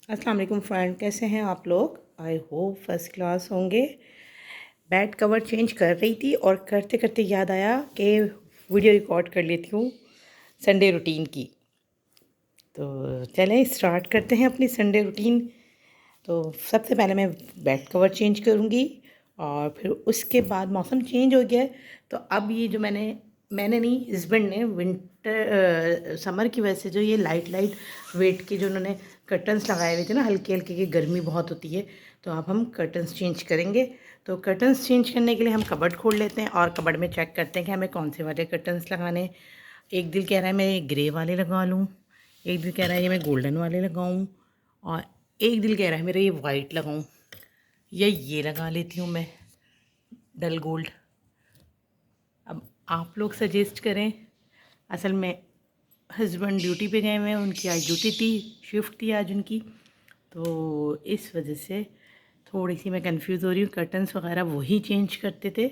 अस्सलाम वालेकुम फ्रेंड, कैसे हैं आप लोग? आई होप फर्स्ट क्लास होंगे। बेड कवर चेंज कर रही थी और करते करते याद आया कि वीडियो रिकॉर्ड कर लेती हूँ संडे रूटीन की। तो चलें स्टार्ट करते हैं अपनी संडे रूटीन। तो सबसे पहले मैं बेड कवर चेंज करूँगी और फिर उसके बाद मौसम चेंज हो गया है तो अब ये जो मैंने नहीं, हस्बैंड ने विंटर समर की वजह से जो ये लाइट लाइट वेट के जो उन्होंने कर्टन्स लगाए हुए थे ना, हल्के हल्के की गर्मी बहुत होती है तो अब हम कर्टन्स चेंज करेंगे। तो कर्टन्स चेंज करने के लिए हम कबर्ड खोल लेते हैं और कबर्ड में चेक करते हैं कि हमें कौन से वाले कर्टन्स लगाने हैं। एक दिल कह रहा है मैं ग्रे वाले लगा लूँ, एक दिल कह रहा है ये मैं गोल्डन वाले लगाऊँ, और एक दिल कह रहा है मेरा ये वाइट लगाऊँ या ये लगा लेती हूँ मैं डल गोल्ड। अब आप लोग सजेस्ट करें। असल में हस्बैंड ड्यूटी पे गए हुए हैं, उनकी आज ड्यूटी थी, शिफ्ट थी आज उनकी, तो इस वजह से थोड़ी सी मैं कंफ्यूज हो रही हूँ। कर्टन्स वगैरह वही चेंज करते थे,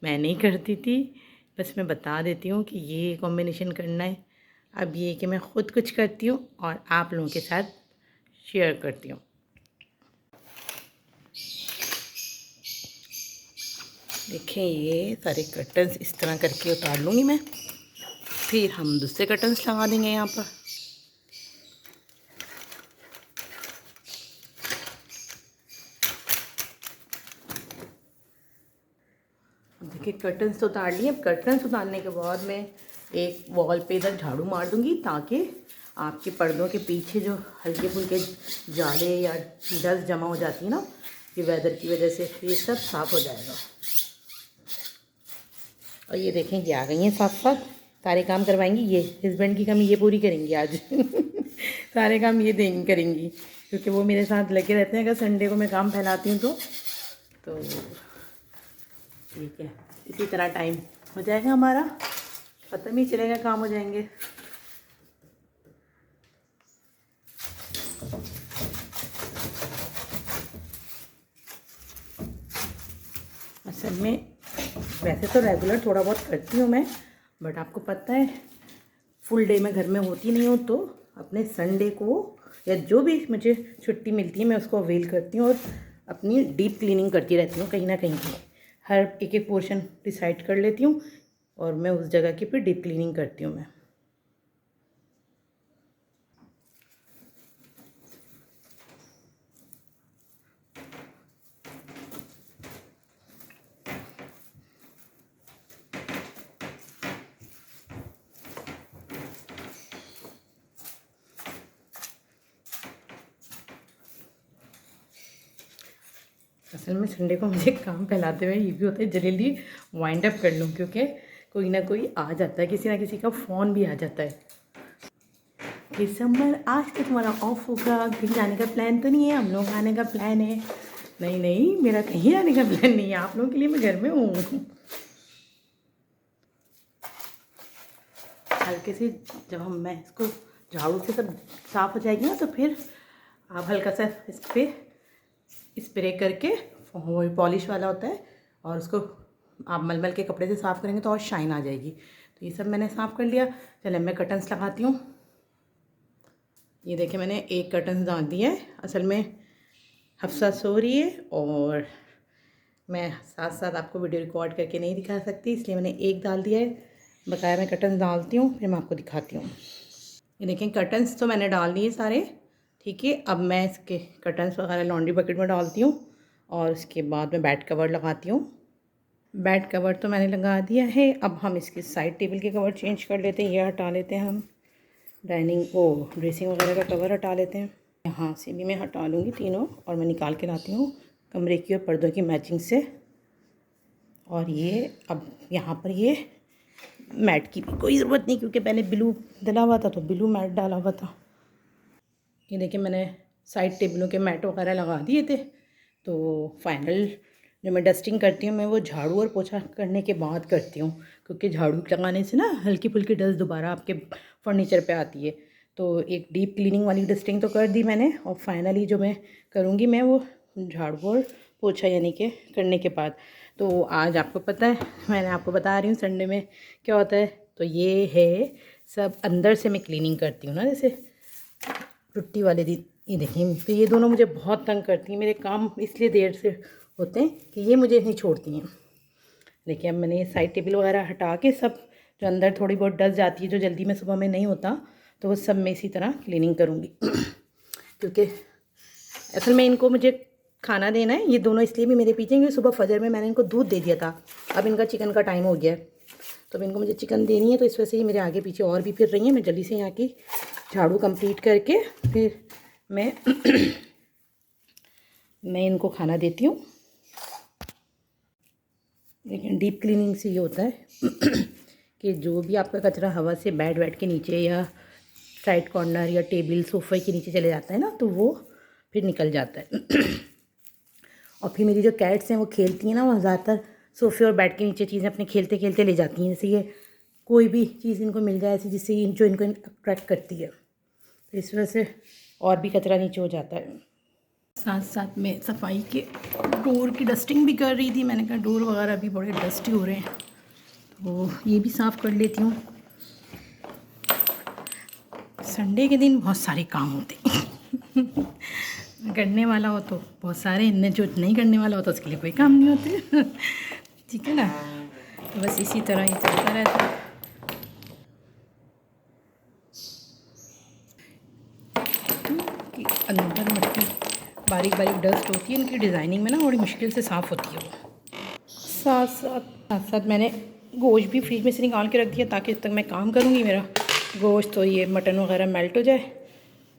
मैं नहीं करती थी। बस मैं बता देती हूँ कि ये कॉम्बिनेशन करना है। अब ये कि मैं ख़ुद कुछ करती हूँ और आप लोगों के साथ शेयर करती हूँ। देखें ये सारे कर्टन्स इस तरह करके उतार लूँगी मैं, फिर हम दूसरे कर्टन्स लगा देंगे यहाँ पर। देखिए कर्टन्स तो उतार लिए। अब कर्टन्स उतारने के बाद मैं एक वॉल पे इधर झाड़ू मार दूँगी ताकि आपके पर्दों के पीछे जो हल्के फुल्के जाले या डस्ट जमा हो जाती है ना, ये वेदर की वजह से, ये सब साफ़ हो जाएगा। और ये देखें ये आ गई हैं साथ साथ, सारे काम करवाएंगी। ये हस्बैंड की कमी ये पूरी करेंगी आज सारे काम ये देंगी करेंगी, क्योंकि वो मेरे साथ लगे रहते हैं। अगर संडे को मैं काम फैलाती हूँ तो ठीक है, इसी तरह टाइम हो जाएगा हमारा, पता नहीं चलेगा काम हो जाएंगे। असल में वैसे तो रेगुलर थोड़ा बहुत करती हूँ मैं, बट आपको पता है फुल डे में घर में होती नहीं हूँ, तो अपने संडे को या जो भी मुझे छुट्टी मिलती है मैं उसको अवेल करती हूँ और अपनी डीप क्लीनिंग करती रहती हूँ। कहीं ना कहीं की हर एक एक पोर्शन डिसाइड कर लेती हूँ और मैं उस जगह की फिर डीप क्लीनिंग करती हूँ मैं। असल में संडे को मुझे काम फैलाते हुए ये भी होता है जल्दी वाइंड अप कर लूँ, क्योंकि कोई ना कोई आ जाता है, किसी ना किसी का फ़ोन भी आ जाता है कि समर आज तो तुम्हारा ऑफ होगा, कहीं जाने का प्लान तो नहीं है? हम लोग आने का प्लान है। नहीं नहीं, मेरा कहीं आने का प्लान नहीं है, आप लोगों के लिए मैं घर में हूँ। हल्के से जब मैं इसको झाड़ू से सब साफ़ हो जाएगी ना, तो फिर आप हल्का सा इस पर स्प्रे करके, वो पॉलिश वाला होता है, और उसको आप मलमल के कपड़े से साफ़ करेंगे तो और शाइन आ जाएगी। तो ये सब मैंने साफ़ कर लिया। चले मैं कर्टन्स लगाती हूँ। ये देखिए मैंने एक कर्टन डाल दिया है। असल में हफ्सा सो रही है और मैं साथ साथ आपको वीडियो रिकॉर्ड करके नहीं दिखा सकती, इसलिए मैंने एक डाल दिया है। बकाया मैं कर्टन्स डालती हूँ फिर मैं आपको दिखाती हूँ। ये देखें कर्टन्स तो मैंने डाल दिए सारे, ठीक है। अब मैं इसके कर्टन्स वगैरह लॉन्ड्री बकेट में डालती हूँ और उसके बाद मैं बेड कवर लगाती हूँ। बेड कवर तो मैंने लगा दिया है। अब हम इसके साइड टेबल के कवर चेंज कर लेते हैं। ये हटा लेते हैं हम, डाइनिंग वो ड्रेसिंग वगैरह का कवर हटा लेते हैं। यहाँ से भी मैं हटा लूँगी तीनों और मैं निकाल के लाती हूँ कमरे की और पर्दों की मैचिंग से। और ये अब यहाँ पर ये मैट की भी कोई ज़रूरत नहीं, क्योंकि पहले ब्लू डला हुआ था तो ब्लू मैट डाला हुआ था। ये देखिए मैंने साइड टेबलों के मैट वगैरह लगा दिए थे। तो फाइनल जो मैं डस्टिंग करती हूँ मैं वो झाड़ू और पोछा करने के बाद करती हूँ, क्योंकि झाड़ू लगाने से ना हल्की फुल्की डस्ट दोबारा आपके फर्नीचर पे आती है। तो एक डीप क्लीनिंग वाली डस्टिंग तो कर दी मैंने, और फाइनली जो मैं करूँगी मैं वो झाड़ू और पोछा यानी कि करने के बाद। तो आज आपको पता है मैंने आपको बता रही हूँ संडे में क्या होता है। तो ये है सब अंदर से मैं क्लीनिंग करती हूँ ना, जैसे छुट्टी वाले दिन ये देखिए, तो ये दोनों मुझे बहुत तंग करती हैं। मेरे काम इसलिए देर से होते हैं कि ये मुझे नहीं छोड़ती हैं। देखिए, अब मैंने ये साइड टेबल वगैरह हटा के सब जो अंदर थोड़ी बहुत डस्ट जाती है, जो जल्दी में सुबह में नहीं होता, तो वो सब मैं इसी तरह क्लीनिंग करूँगी। क्योंकि असल में इनको मुझे खाना देना है। ये दोनों इसलिए भी मेरे पीछे, क्योंकि सुबह फजर में मैंने इनको दूध दे दिया था। अब इनका चिकन का टाइम हो गया है, तो अब इनको मुझे चिकन देनी है, तो इस वजह से ही मेरे आगे पीछे और भी फिर रही हैं। मैं जल्दी से यहाँ की झाड़ू कंप्लीट करके फिर मैं मैं इनको खाना देती हूँ। लेकिन डीप क्लीनिंग से ये होता है कि जो भी आपका कचरा हवा से बेड वेड के नीचे या साइड कॉर्नर या टेबल सोफे के नीचे चले जाता है ना, तो वो फिर निकल जाता है। और फिर मेरी जो कैट्स हैं वो खेलती हैं ना, वो ज़्यादातर सोफे और बेड के नीचे चीज़ें अपने खेलते खेलते ले जाती हैं। जैसे ये कोई भी चीज़ इनको मिल जाए ऐसी जिससे जो इनको अट्रैक्ट करती है, तो इस वजह से और भी कचरा नीचे हो जाता है। साथ साथ में सफाई के डोर की डस्टिंग भी कर रही थी। मैंने कहा डोर वगैरह भी बड़े डस्टी हो रहे हैं, तो ये भी साफ़ कर लेती हूँ। संडे के दिन बहुत सारे काम होते हैं। करने वाला हो तो बहुत सारे, इनने जो नहीं करने वाला हो तो उसके लिए कोई काम नहीं होते। ठीक है ना, तो बस इसी तरह ये चलता रहता है। कि अंदर मिट्टी बारीक बारीक डस्ट होती है, इनकी डिज़ाइनिंग में ना बड़ी मुश्किल से साफ़ होती है वो। साथ साथ मैंने गोश्त भी फ्रिज में से निकाल के रख दिया, ताकि जब तक मैं काम करूँगी मेरा गोश्त तो ये मटन वगैरह मेल्ट हो जाए,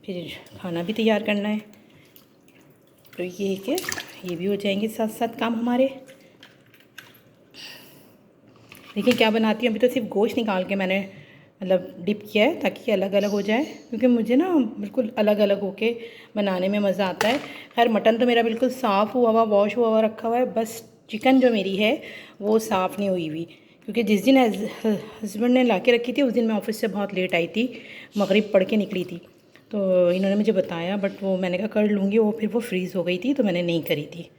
फिर खाना भी तैयार करना है। तो ये कि ये भी हो जाएंगे साथ साथ काम हमारे। देखिए क्या बनाती हूँ, अभी तो सिर्फ गोश्त निकाल के मैंने मतलब डिप किया है, ताकि अलग अलग हो जाए, क्योंकि मुझे ना बिल्कुल अलग अलग होके बनाने में मज़ा आता है। खैर मटन तो मेरा बिल्कुल साफ़ हुआ हुआ, वॉश हुआ हुआ रखा हुआ है, बस चिकन जो मेरी है वो साफ़ नहीं हुई हुई, क्योंकि जिस दिन हस्बैंड ने ला के रखी थी उस दिन मैं ऑफिस से बहुत लेट आई थी, मगरिब पढ़ के निकली थी। तो इन्होंने मुझे बताया, बट वो मैंने कहा कर लूँगी, वो फिर वो फ्रीज़ हो गई थी तो मैंने नहीं करी थी।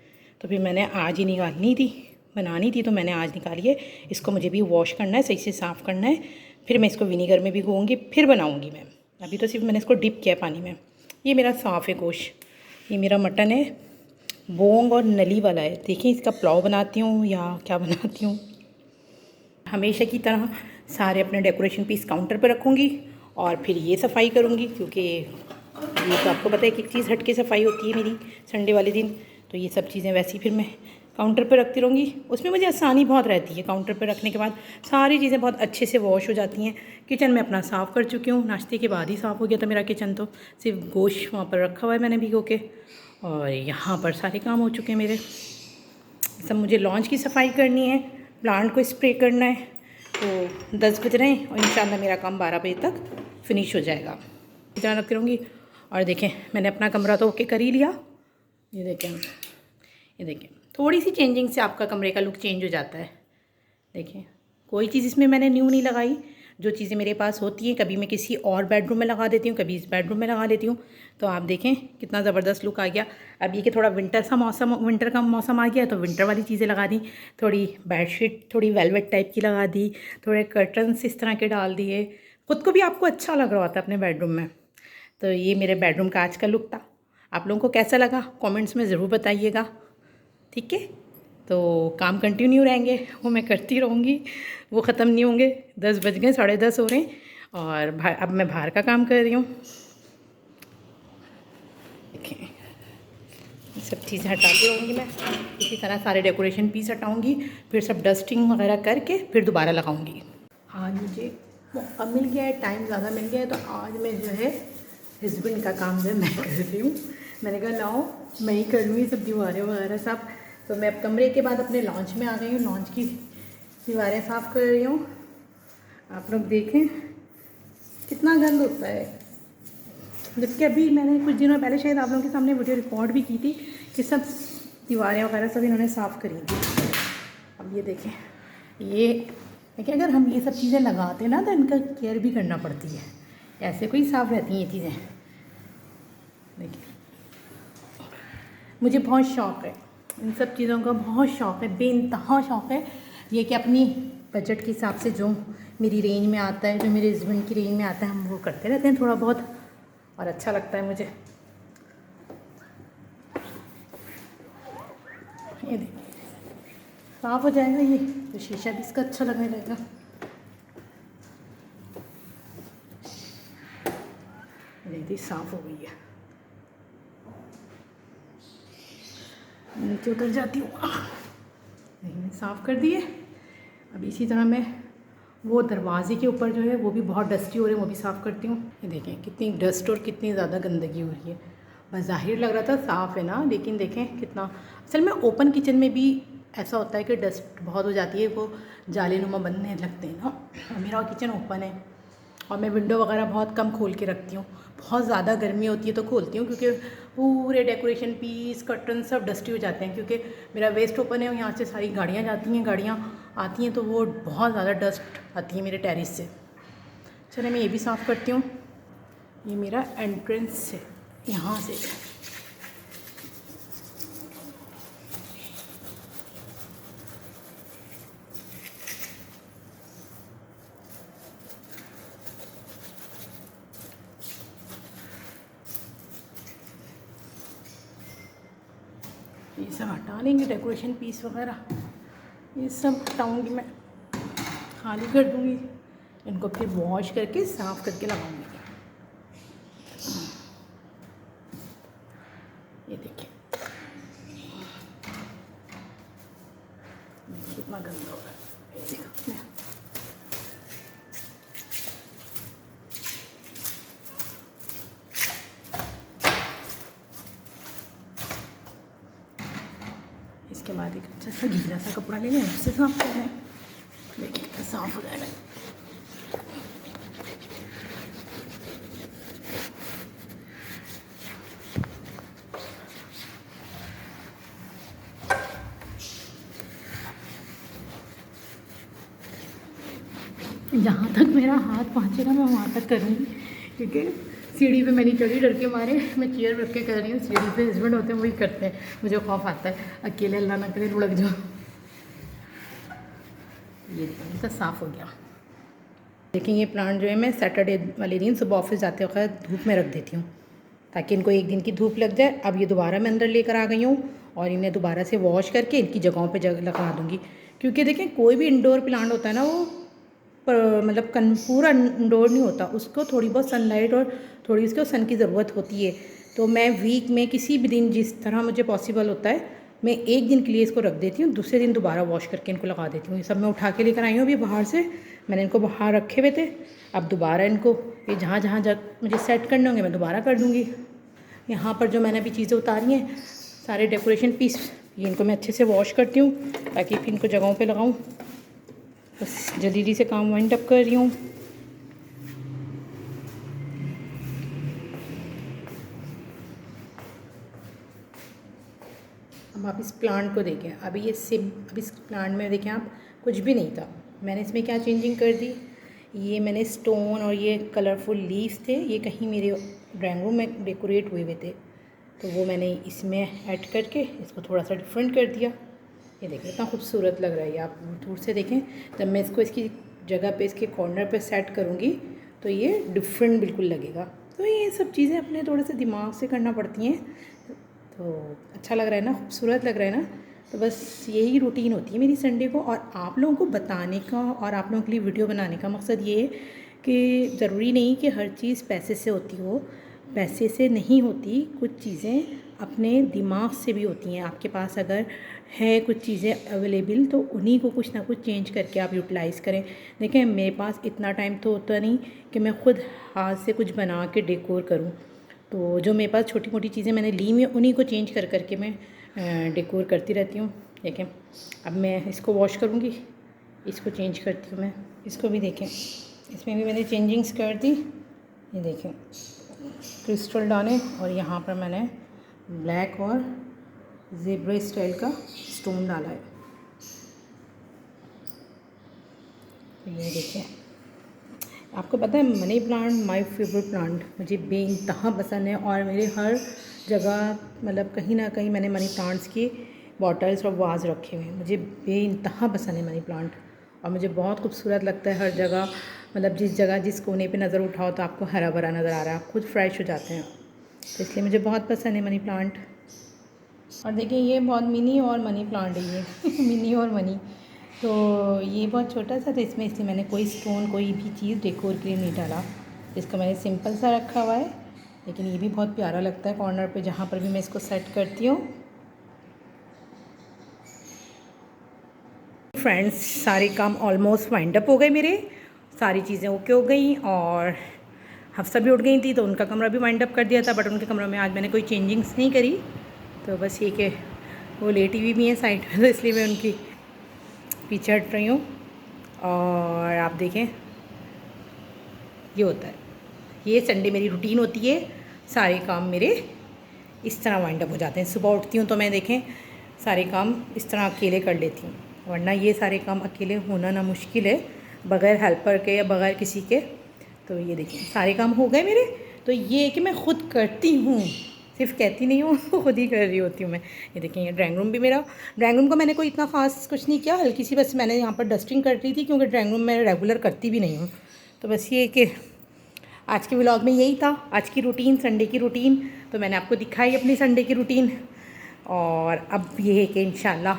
तो फिर मैंने आज ही निकालनी थी, बनानी थी, तो मैंने आज निकाली है। इसको मुझे भी वॉश करना है, सही से साफ़ करना है, फिर मैं इसको विनीगर में भिगोऊंगी, फिर बनाऊंगी मैं। अभी तो सिर्फ मैंने इसको डिप किया पानी में। ये मेरा साफ़ है गोश्त, ये मेरा मटन है, बोंग और नली वाला है। देखिए इसका पुलाव बनाती हूँ या क्या बनाती हूँ। हमेशा की तरह सारे अपने डेकोरेशन पीस काउंटर पर रखूँगी और फिर ये सफाई करूँगी, क्योंकि ये तो आपको पता है कि एक चीज़ हट के सफाई होती है मेरी संडे वाले दिन। तो ये सब चीज़ें वैसी फिर मैं काउंटर पर रखती रहूँगी। उसमें मुझे आसानी बहुत रहती है, काउंटर पर रखने के बाद सारी चीज़ें बहुत अच्छे से वॉश हो जाती हैं। किचन में अपना साफ़ कर चुकी हूँ, नाश्ते के बाद ही साफ़ हो गया था मेरा किचन, तो सिर्फ गोश्त वहाँ पर रखा हुआ है मैंने भिगो के, और यहाँ पर सारे काम हो चुके हैं मेरे। सब मुझे लॉन्च की सफाई करनी है, प्लांट को स्प्रे करना है। तो 10 बज रहे हैं और इंशाल्लाह मेरा काम 12 बजे तक फिनिश हो जाएगा। ध्यान रखती रहूँगी। और देखें मैंने अपना कमरा तो ओके कर ही लिया। ये देखें थोड़ी सी चेंजिंग से आपका कमरे का लुक चेंज हो जाता है। देखिए कोई चीज़ इसमें मैंने न्यू नहीं लगाई, जो चीज़ें मेरे पास होती हैं कभी मैं किसी और बेडरूम में लगा देती हूँ, कभी इस बेडरूम में लगा देती हूँ। तो आप देखें कितना ज़बरदस्त लुक आ गया। अब ये कि थोड़ा विंटर का मौसम आ गया, तो विंटर वाली चीज़ें लगा दी, थोड़ी बेडशीट थोड़ी वेलवेट टाइप की लगा दी, थोड़े कर्टन्स इस तरह के डाल दिए, खुद को भी आपको अच्छा लग रहा होता है अपने बेडरूम में। तो ये मेरे बेडरूम का आज का लुक था। आप लोगों को कैसा लगा कमेंट्स में ज़रूर बताइएगा। ठीक है, तो काम कंटिन्यू रहेंगे, वो मैं करती रहूँगी, वो ख़त्म नहीं होंगे। 10 बज गए, 10:30 हो रहे हैं, और अब मैं बाहर का काम कर रही हूँ। देखें ये सब चीज़ें हटाती रहूँगी मैं, इसी तरह सारे डेकोरेशन पीस हटाऊँगी, फिर सब डस्टिंग वगैरह करके फिर दोबारा लगाऊँगी। आज मुझे मौका मिल गया है, टाइम ज़्यादा मिल गया है, तो आज मैं जो है हस्बैंड का काम जो है मैं कर रही हूँ। मैंने कहा लाओ मैं ही कर लूँ ये सब दीवारें वगैरह सब। तो मैं अब कमरे के बाद अपने लॉन्च में आ गई हूँ, लॉन्च की दीवारें साफ़ कर रही हूँ। आप लोग देखें कितना गंद होता है, जबकि अभी मैंने कुछ दिनों पहले शायद आप लोगों के सामने वीडियो रिकॉर्ड भी की थी कि सब दीवारें वगैरह सब इन्होंने साफ़ करी थी। अब ये देखें, ये देखिए अगर हम ये सब चीज़ें लगाते ना तो इनका केयर भी करना पड़ती है, ऐसे कोई साफ़ रहती हैं ये चीज़ें। देखिए मुझे बहुत शौक़ है इन सब चीज़ों का, बहुत शौक़ है, बेइंतहा शौक़ है ये कि अपनी बजट के हिसाब से जो मेरी रेंज में आता है, जो मेरे हस्बैंड की रेंज में आता है, हम वो करते रहते हैं थोड़ा बहुत, और अच्छा लगता है मुझे। ये देखिए साफ़ हो जाएगा ये, तो शीशा भी इसका अच्छा लगने लगेगा। देखिए साफ़ हो गई है। नीचे उतर जाती हूँ। मैंने साफ़ कर दिए। अब इसी तरह मैं वो दरवाजे के ऊपर जो है वो भी बहुत डस्टी हो रहे हैं, वो भी साफ़ करती हूँ। ये देखें कितनी डस्ट और कितनी ज़्यादा गंदगी हो रही है। बस ज़ाहिर लग रहा था साफ़ है ना, लेकिन देखें कितना, असल में ओपन किचन में भी ऐसा होता है कि डस्ट बहुत हो जाती है, वो जालेनुमा बनने लगते हैं ना। मेरा किचन ओपन है और मैं विंडो वगैरह बहुत कम खोल के रखती हूँ। बहुत ज़्यादा गर्मी होती है तो खोलती हूँ, क्योंकि पूरे डेकोरेशन पीस कर्टन सब डस्टी हो जाते हैं, क्योंकि मेरा वेस्ट ओपन है। यहाँ से सारी गाड़ियाँ जाती हैं, गाड़ियाँ आती हैं, तो वो बहुत ज़्यादा डस्ट आती है मेरे टेरेस से। चलिए मैं ये भी साफ़ करती हूँ। ये मेरा एंट्रेंस है, यहाँ से ये सब हटा लेंगे, डेकोरेशन पीस वगैरह ये सब हटाऊँगी मैं, खाली कर दूँगी। इनको फिर वॉश करके साफ़ करके लगाऊँगी। ये देखिए कितना गंदा हो रहा है, ये देखो। इसके बाद एक अच्छा सा गीला सा कपड़ा ले लें, उससे साफ़ कर लें। देखिए कितना साफ़ हो जाएगा। जहाँ तक मेरा हाथ पहुँचेगा मैं वहाँ तक करूँगी, क्योंकि सीढ़ी पे मैंने चढ़ी, डर के मारे मैं चेयर रख के कर रही हूँ। सीढ़ी पे हस्बैंड होते हैं वही करते हैं, मुझे खौफ आता है अकेले अल्लाह ना करे लुढ़क जाओ। ये देखो तो साफ़ हो गया। लेकिन ये प्लांट जो है मैं सैटरडे वाले दिन सुबह ऑफिस जाते वक्त धूप में रख देती हूँ, ताकि इनको एक दिन की धूप लग जाए। अब ये दोबारा मैं अंदर लेकर आ गई हूँ और इन्हें दोबारा से वॉश करके इनकी जगहों पे जगह लगा दूँगी। क्योंकि देखें कोई भी इंडोर प्लांट होता है ना, वो मतलब पूरा इंडोर नहीं होता, उसको थोड़ी बहुत सनलाइट और थोड़ी उसको सन की ज़रूरत होती है। तो मैं वीक में किसी भी दिन जिस तरह मुझे पॉसिबल होता है, मैं एक दिन के लिए इसको रख देती हूँ, दूसरे दिन दोबारा वॉश करके इनको लगा देती हूँ। ये सब मैं उठा के लेकर आई हूँ अभी बाहर से, मैंने इनको बाहर रखे हुए थे। अब दोबारा इनको ये जहाँ जहाँ मुझे सेट करने होंगे मैं दोबारा कर दूँगी। यहाँ पर जो मैंने अभी चीज़ें उतारी हैं सारे डेकोरेशन पीस, ये इनको मैं अच्छे से वॉश करती हूँ ताकि फिर इनको जगहों पे लगाऊँ। बस जल्दी से काम वाइंड अप कर रही हूँ। अब आप इस प्लांट को देखें, अभी अब इस प्लांट में देखें आप, कुछ भी नहीं था। मैंने इसमें क्या चेंजिंग कर दी, ये मैंने स्टोन और ये कलरफुल लीव्स थे, ये कहीं मेरे ड्राइंग रूम में डेकोरेट हुए थे, तो वो मैंने इसमें ऐड करके इसको थोड़ा सा डिफरेंट कर दिया। ये देखें कितना खूबसूरत लग रहा है, ये आप दूर से देखें। जब मैं इसको इसकी जगह पे इसके कॉर्नर पे सेट करूँगी तो ये डिफरेंट बिल्कुल लगेगा। तो ये सब चीज़ें अपने थोड़े से दिमाग से करना पड़ती हैं, तो अच्छा लग रहा है ना, खूबसूरत लग रहा है ना। तो बस यही रूटीन होती है मेरी संडे को, और आप लोगों को बताने का और आप लोगों के लिए वीडियो बनाने का मकसद ये है कि ज़रूरी नहीं कि हर चीज़ पैसे से होती हो, पैसे से नहीं होती, कुछ चीज़ें अपने दिमाग से भी होती हैं। आपके पास अगर है कुछ चीज़ें अवेलेबल तो उन्हीं को कुछ ना कुछ चेंज करके आप यूटिलाइज़ करें। देखें मेरे पास इतना टाइम तो होता नहीं कि मैं ख़ुद हाथ से कुछ बना के डेकोर करूं, तो जो मेरे पास छोटी मोटी चीज़ें मैंने ली हुई हैं उन्हीं को चेंज कर करके मैं डेकोर करती रहती हूँ। देखें अब मैं इसको वॉश करूँगी, इसको चेंज करती हूँ मैं, इसको भी देखें इसमें भी मैंने चेंजिंग्स कर दी। ये देखें क्रिस्टल डाले और यहाँ पर मैंने ब्लैक और ज़ेब्रा स्टाइल का स्टोन डाला है। तो ये देखिए, आपको पता है money plant my favourite plant, मुझे बेइंतहा पसंद है। और मेरे हर जगह मतलब कहीं ना कहीं मैंने मनी प्लांट्स की बॉटल्स और वाज रखे हुए हैं। मुझे बेइंतहा पसंद है मनी प्लांट और मुझे बहुत खूबसूरत लगता है हर जगह, मतलब जिस जगह जिस कोने पे नज़र उठाओ तो आपको हरा भरा नज़र आ रहा है, आप खुद फ्रेश हो जाते हैं। तो इसलिए मुझे बहुत पसंद है मनी प्लांट। और देखिए ये बहुत मिनी और मनी प्लांट है ये मिनी और मनी, तो ये बहुत छोटा सा था इसमें, इसलिए मैंने कोई स्टोन कोई भी चीज़ डेकोर के लिए नहीं डाला। इसको मैंने सिंपल सा रखा हुआ है, लेकिन ये भी बहुत प्यारा लगता है कॉर्नर पे जहाँ पर भी मैं इसको सेट करती हूँ। फ्रेंड्स, सारे काम ऑलमोस्ट वाइंड अप हो गए मेरे, सारी चीज़ें ओके हो गई और हफ्सा भी उठ गई थी तो उनका कमरा भी वाइंड अप कर दिया था, बट उनके कमरे में आज मैंने कोई चेंजिंग्स नहीं करी। तो बस ये कि वो लेटी हुई भी हैं साइड में, तो इसलिए मैं उनकी पीछे हट रही हूँ। और आप देखें ये होता है, ये संडे मेरी रूटीन होती है, सारे काम मेरे इस तरह वाइंड अप हो जाते हैं। सुबह उठती हूँ तो मैं देखें सारे काम इस तरह अकेले कर लेती हूँ, वरना ये सारे काम अकेले होना ना मुश्किल है बग़ैर हेल्पर के या बग़ैर किसी के। तो ये देखिए सारे काम हो गए मेरे। तो ये है कि मैं ख़ुद करती हूँ, सिर्फ कहती नहीं हूँ, खुद ही कर रही होती हूँ मैं। ये देखिए ये ड्राइंग रूम भी मेरा, ड्राइंग रूम का मैंने कोई इतना ख़ास कुछ नहीं किया, हल्की सी बस मैंने यहाँ पर डस्टिंग कर रही थी क्योंकि ड्राइंग रूम मैं रेगुलर करती भी नहीं हूँ। तो बस ये कि आज के व्लॉग में यही था, आज की रूटीन, संडे की रूटीन। तो मैंने आपको दिखाई अपनी संडे की रूटीन, और अब ये है कि इंशाल्लाह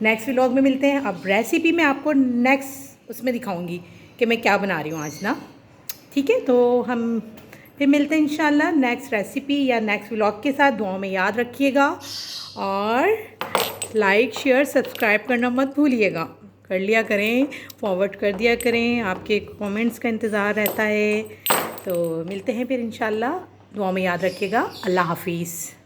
नेक्स्ट व्लॉग में मिलते हैं। अब रेसिपी मैं आपको नेक्स्ट उसमें दिखाऊंगी कि मैं क्या बना रही हूँ आज ना, ठीक है। तो हम फिर मिलते हैं इंशाल्लाह नेक्स्ट रेसिपी या नेक्स्ट व्लॉग के साथ। दुआओं में याद रखिएगा और लाइक शेयर सब्सक्राइब करना मत भूलिएगा, कर लिया करें, फॉरवर्ड कर दिया करें, आपके कमेंट्स का इंतज़ार रहता है। तो मिलते हैं फिर इंशाल्लाह, दुआओं में याद रखिएगा। अल्लाह हाफिज़।